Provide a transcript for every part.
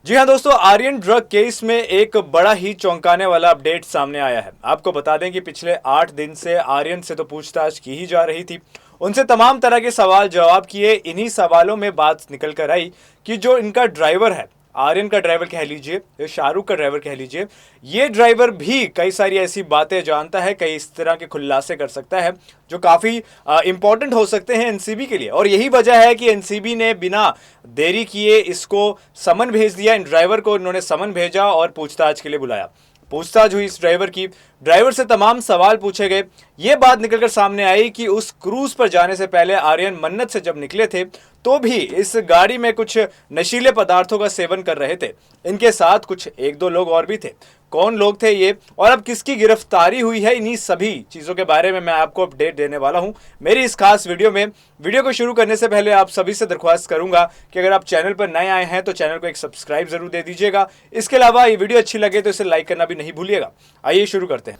जी हाँ दोस्तों, Aryan drug case में एक बड़ा ही चौंकाने वाला अपडेट सामने आया है। आपको बता दें कि पिछले 8 दिन से आर्यन से तो पूछताछ की ही जा रही थी। उनसे तमाम तरह के सवाल जवाब किए। इन्हीं सवालों में बात निकल कर आई कि जो इनका ड्राइवर है, आर्यन का ड्राइवर कह लीजिए या शाहरुख का ड्राइवर कह लीजिए, ये ड्राइवर भी कई सारी ऐसी बातें जानता है, कई इस तरह के खुलासे कर सकता है जो काफ़ी इंपॉर्टेंट हो सकते हैं एनसीबी के लिए। और यही वजह है कि एनसीबी ने बिना देरी किए इसको समन भेज दिया। इन ड्राइवर को इन्होंने समन भेजा और पूछताछ के लिए बुलाया। पूछताछ हुई इस ड्राइवर की, ड्राइवर से तमाम सवाल पूछे गए। ये बात निकलकर सामने आई कि उस क्रूज पर जाने से पहले आर्यन मन्नत से जब निकले थे तो भी इस गाड़ी में कुछ नशीले पदार्थों का सेवन कर रहे थे। इनके साथ कुछ एक दो लोग और भी थे। कौन लोग थे ये और अब किसकी गिरफ्तारी हुई है, इन्हीं सभी चीजों के बारे में मैं आपको अपडेट देने वाला हूं मेरी इस खास वीडियो में। वीडियो को शुरू करने से पहले आप सभी से दरख्वास्त करूंगा कि अगर आप चैनल पर नए आए हैं तो चैनल को एक सब्सक्राइब जरूर दे दीजिएगा। इसके अलावा ये वीडियो अच्छी लगे तो इसे लाइक करना भी नहीं भूलिएगा। आइए शुरू करते हैं।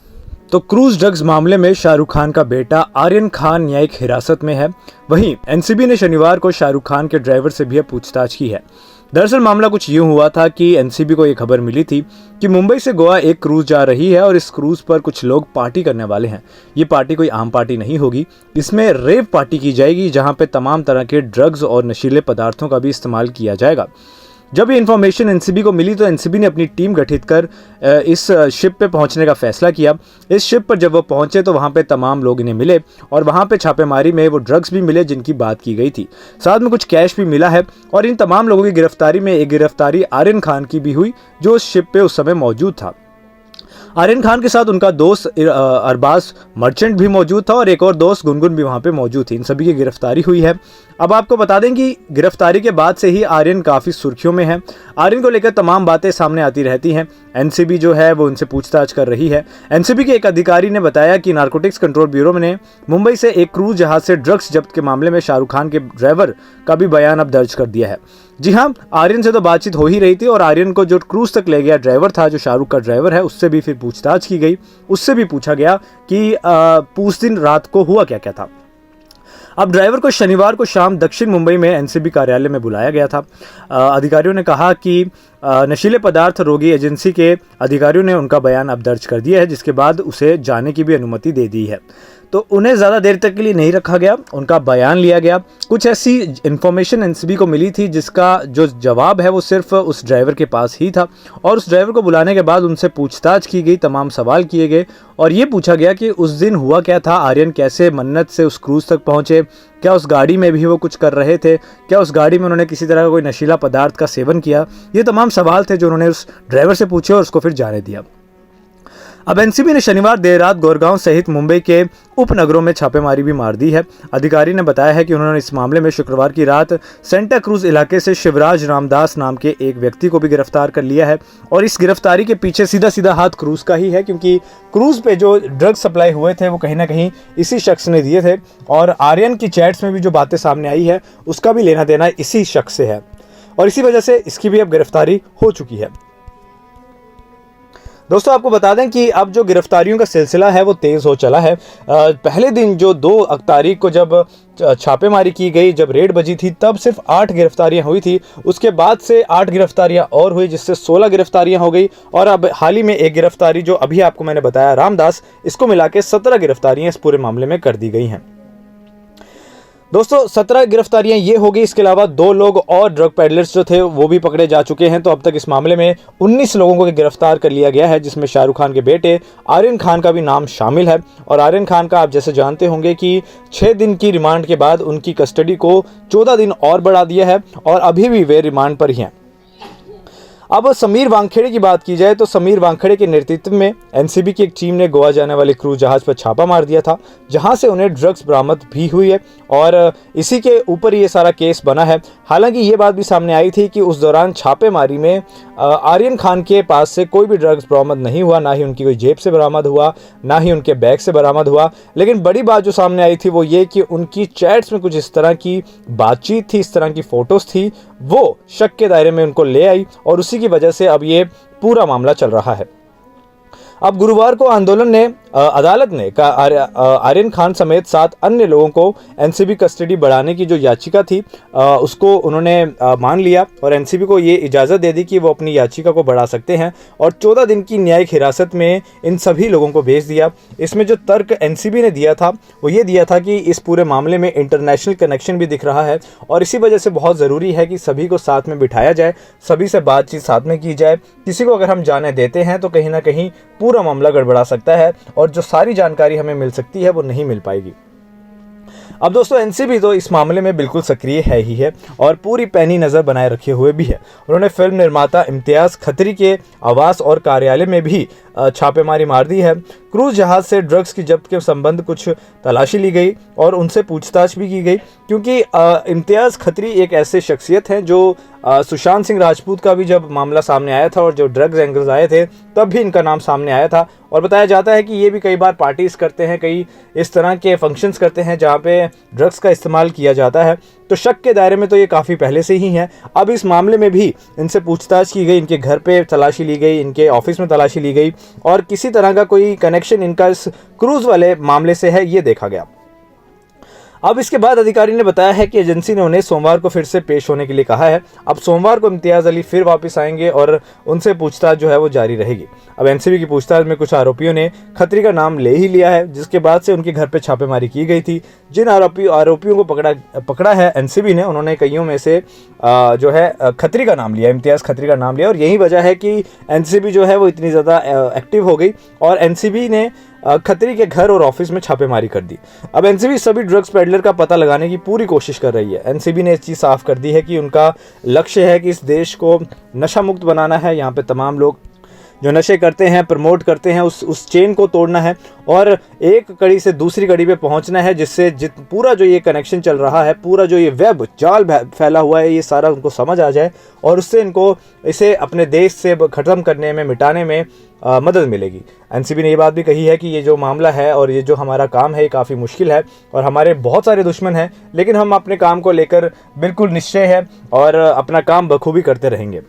तो क्रूज ड्रग्स मामले में शाहरुख खान का बेटा आर्यन खान न्यायिक हिरासत में है। वहीं एनसीबी ने शनिवार को शाहरुख खान के ड्राइवर से भी पूछताछ की है। दरअसल मामला कुछ यूं हुआ था कि एनसीबी को एक खबर मिली थी कि मुंबई से गोवा एक क्रूज जा रही है और इस क्रूज पर कुछ लोग पार्टी करने वाले हैं। ये पार्टी कोई आम पार्टी नहीं होगी, इसमें रेव पार्टी की जाएगी जहां पे तमाम तरह के ड्रग्स और नशीले पदार्थों का भी इस्तेमाल किया जाएगा। जब ये इन्फॉर्मेशन एनसीबी को मिली तो एनसीबी ने अपनी टीम गठित कर इस शिप पे पहुंचने का फैसला किया। इस शिप पर जब वो पहुंचे तो वहां पे तमाम लोग इन्हें मिले और वहां पे छापेमारी में वो ड्रग्स भी मिले जिनकी बात की गई थी। साथ में कुछ कैश भी मिला है और इन तमाम लोगों की गिरफ्तारी में एक गिरफ्तारी आर्यन खान की भी हुई जो उस शिप पे उस समय मौजूद था। आर्यन खान के साथ उनका दोस्त अरबाज मर्चेंट भी मौजूद था और एक और दोस्त गुनगुन भी वहां पे मौजूद थी। इन सभी की गिरफ्तारी हुई है। अब आपको बता दें कि गिरफ्तारी के बाद से ही आर्यन काफ़ी सुर्खियों में है। आर्यन को लेकर तमाम बातें सामने आती रहती हैं। एनसीबी जो है वो उनसे पूछताछ कर रही है। एनसीबी के एक अधिकारी ने बताया कि नारकोटिक्स कंट्रोल ब्यूरो ने मुंबई से एक क्रूज जहाज से ड्रग्स जब्त के मामले में शाहरुख खान के ड्राइवर का भी बयान अब दर्ज कर दिया है। जी हाँ, आर्यन से तो बातचीत हो ही रही थी और आर्यन को जो क्रूज तक ले गया ड्राइवर था, जो शाहरुख का ड्राइवर है, उससे भी फिर पूछताछ की गई। उससे भी पूछा गया कि उस दिन रात को हुआ क्या क्या था। अब ड्राइवर को शनिवार को शाम दक्षिण मुंबई में एनसीबी कार्यालय में बुलाया गया था। अधिकारियों ने कहा कि नशीले पदार्थ रोगी एजेंसी के अधिकारियों ने उनका बयान अब दर्ज कर दिया है, जिसके बाद उसे जाने की भी अनुमति दे दी है। तो उन्हें ज़्यादा देर तक के लिए नहीं रखा गया, उनका बयान लिया गया। कुछ ऐसी इन्फॉर्मेशन एनसीबी को मिली थी जिसका जो जवाब है वो सिर्फ उस ड्राइवर के पास ही था और उस ड्राइवर को बुलाने के बाद उनसे पूछताछ की गई, तमाम सवाल किए गए और ये पूछा गया कि उस दिन हुआ क्या था, आर्यन कैसे मन्नत से उस क्रूज तक पहुंचे, क्या उस गाड़ी में भी वो कुछ कर रहे थे, क्या उस गाड़ी में उन्होंने किसी तरह का कोई नशीला पदार्थ का सेवन किया। ये तमाम सवाल थे जो उन्होंने उस ड्राइवर से पूछे और उसको फिर जाने दिया। अब एनसीबी ने शनिवार देर रात गोरगांव सहित मुंबई के उपनगरों में छापेमारी भी मार दी है। अधिकारी ने बताया है कि उन्होंने इस मामले में शुक्रवार की रात सेंटा क्रूज इलाके से शिवराज रामदास नाम के एक व्यक्ति को भी गिरफ्तार कर लिया है और इस गिरफ्तारी के पीछे सीधा सीधा हाथ क्रूज का ही है, क्योंकि क्रूज पे जो ड्रग सप्लाई हुए थे वो कहीं ना कहीं इसी शख्स ने दिए थे और आर्यन की चैट्स में भी जो बातें सामने आई है उसका भी लेना देना इसी शख्स से है और इसी वजह से इसकी भी अब गिरफ्तारी हो चुकी है। दोस्तों आपको बता दें कि अब जो गिरफ्तारियों का सिलसिला है वो तेज़ हो चला है। पहले दिन जो 2 तारीख को जब छापेमारी की गई, जब रेड बजी थी, तब सिर्फ 8 गिरफ्तारियां हुई थी। उसके बाद से 8 गिरफ्तारियां और हुई जिससे 16 गिरफ्तारियां हो गई और अब हाल ही में एक गिरफ्तारी जो अभी आपको मैंने बताया रामदास, इसको मिला के 17 गिरफ्तारियां इस पूरे मामले में कर दी गई हैं। दोस्तों 17 गिरफ्तारियां ये हो गई। इसके अलावा 2 लोग और ड्रग पैडलर्स जो थे वो भी पकड़े जा चुके हैं। तो अब तक इस मामले में 19 लोगों को गिरफ्तार कर लिया गया है, जिसमें शाहरुख खान के बेटे आर्यन खान का भी नाम शामिल है। और आर्यन खान का आप जैसे जानते होंगे कि 6 दिन की रिमांड के बाद उनकी कस्टडी को 14 दिन और बढ़ा दिया है और अभी भी वे रिमांड पर ही हैं। अब समीर वानखेड़े की बात की जाए तो समीर वानखेड़े के नेतृत्व में एनसीबी की एक टीम ने गोवा जाने वाले क्रूज जहाज पर छापा मार दिया था, जहां से उन्हें ड्रग्स बरामद भी हुई है और इसी के ऊपर ये सारा केस बना है। हालांकि ये बात भी सामने आई थी कि उस दौरान छापेमारी में आर्यन खान के पास से कोई भी ड्रग्स बरामद नहीं हुआ, ना ही उनकी कोई जेब से बरामद हुआ, ना ही उनके बैग से बरामद हुआ। लेकिन बड़ी बात जो सामने आई थी वो ये कि उनकी चैट्स में कुछ इस तरह की बातचीत थी, इस तरह की फोटोज थी, वो शक के दायरे में उनको ले आई और उसी की वजह से अब ये पूरा मामला चल रहा है। अब गुरुवार को आंदोलन ने अदालत ने आर्यन खान समेत 7 अन्य लोगों को एनसीबी कस्टडी बढ़ाने की जो याचिका थी उसको उन्होंने मान लिया और एनसीबी को ये इजाज़त दे दी कि वो अपनी याचिका को बढ़ा सकते हैं और 14 दिन की न्यायिक हिरासत में इन सभी लोगों को भेज दिया। इसमें जो तर्क एनसीबी ने दिया था वो ये दिया था कि इस पूरे मामले में इंटरनेशनल कनेक्शन भी दिख रहा है और इसी वजह से बहुत ज़रूरी है कि सभी को साथ में बिठाया जाए, सभी से बातचीत साथ में की जाए। किसी को अगर हम जाने देते हैं तो कहीं ना कहीं पूरा मामला गड़बड़ा सकता है और जो सारी जानकारी हमें मिल सकती है वो नहीं मिल पाएगी। अब दोस्तों एनसीबी तो इस मामले में बिल्कुल सक्रिय है ही है और पूरी पैनी नज़र बनाए रखे हुए भी है। उन्होंने फिल्म निर्माता इम्तियाज़ खत्री के आवास और कार्यालय में भी छापेमारी मार दी है। क्रूज जहाज से ड्रग्स की जब्त के संबंध कुछ तलाशी ली गई और उनसे पूछताछ भी की गई, क्योंकि इम्तियाज़ खत्री एक ऐसे शख्सियत हैं जो सुशांत सिंह राजपूत का भी जब मामला सामने आया था और जो ड्रग्स एंगल्स आए थे तब भी इनका नाम सामने आया था और बताया जाता है कि ये भी कई बार पार्टीज करते हैं, कई इस तरह के फंक्शंस करते हैं जहाँ पे ड्रग्स का इस्तेमाल किया जाता है। तो शक के दायरे में तो ये काफ़ी पहले से ही है। अब इस मामले में भी इनसे पूछताछ की गई, इनके घर पे तलाशी ली गई, इनके ऑफिस में तलाशी ली गई और किसी तरह का कोई कनेक्शन इनका इस क्रूज वाले मामले से है ये देखा गया। अब इसके बाद अधिकारी ने बताया है कि एजेंसी ने उन्हें सोमवार को फिर से पेश होने के लिए कहा है। अब सोमवार को इम्तियाज़ अली फिर वापस आएंगे और उनसे पूछताछ जो है वो जारी रहेगी। अब एनसीबी की पूछताछ में कुछ आरोपियों ने खत्री का नाम ले ही लिया है, जिसके बाद से उनके घर पर छापेमारी की गई थी। जिन आरोपियों को पकड़ा है एनसीबी ने, उन्होंने कईयों में से जो है खत्री का नाम लिया, इम्तियाज़ खत्री का नाम लिया और यही वजह है कि एनसीबी जो है वो इतनी ज़्यादा एक्टिव हो गई और एनसीबी ने खत्री के घर और ऑफिस में छापेमारी कर दी। अब एनसीबी सभी ड्रग्स पेडलर का पता लगाने की पूरी कोशिश कर रही है। एनसीबी ने इस चीज़ साफ कर दी है कि उनका लक्ष्य है कि इस देश को नशा मुक्त बनाना है। यहाँ पे तमाम लोग जो नशे करते हैं, प्रमोट करते हैं, उस चेन को तोड़ना है और एक कड़ी से दूसरी कड़ी पे पहुंचना है, जिससे पूरा जो ये कनेक्शन चल रहा है, पूरा जो ये वेब जाल फैला हुआ है, ये सारा उनको समझ आ जाए और उससे इनको इसे अपने देश से ख़त्म करने में, मिटाने में मदद मिलेगी। एनसीबी ने ये बात भी कही है कि ये जो मामला है और ये जो हमारा काम है ये काफ़ी मुश्किल है और हमारे बहुत सारे दुश्मन हैं, लेकिन हम अपने काम को लेकर बिल्कुल निश्चय है और अपना काम बखूबी करते रहेंगे।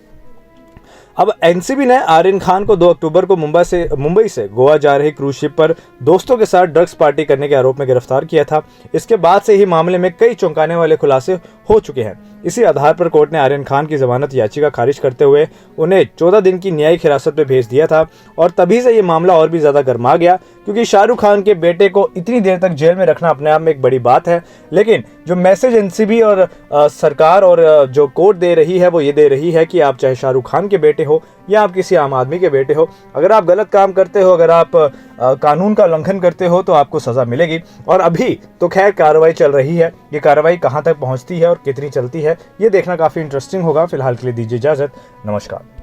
अब एनसीबी ने आर्यन खान को 2 अक्टूबर को मुंबई से गोवा जा रही क्रूज शिप पर दोस्तों के साथ ड्रग्स पार्टी करने के आरोप में गिरफ्तार किया था। इसके बाद से ही मामले में कई चौंकाने वाले खुलासे हो चुके हैं। इसी आधार पर कोर्ट ने आर्यन खान की जमानत याचिका खारिज करते हुए उन्हें 14 दिन की न्यायिक हिरासत में भेज दिया था और तभी से ये मामला और भी ज़्यादा गर्मा गया, क्योंकि शाहरुख खान के बेटे को इतनी देर तक जेल में रखना अपने आप में एक बड़ी बात है, लेकिन जो मैसेज एनसीबी और सरकार और जो कोर्ट दे रही है वो ये दे रही है कि आप चाहे शाहरुख खान के बेटे हो या आप किसी आम आदमी के बेटे हो, अगर आप गलत काम करते हो, अगर आप कानून का उल्लंघन करते हो तो आपको सज़ा मिलेगी। और अभी तो खैर कार्रवाई चल रही है, ये कार्रवाई कहाँ तक पहुँचती है और कितनी चलती है ये देखना काफ़ी इंटरेस्टिंग होगा। फिलहाल के लिए दीजिए इजाज़त, नमस्कार।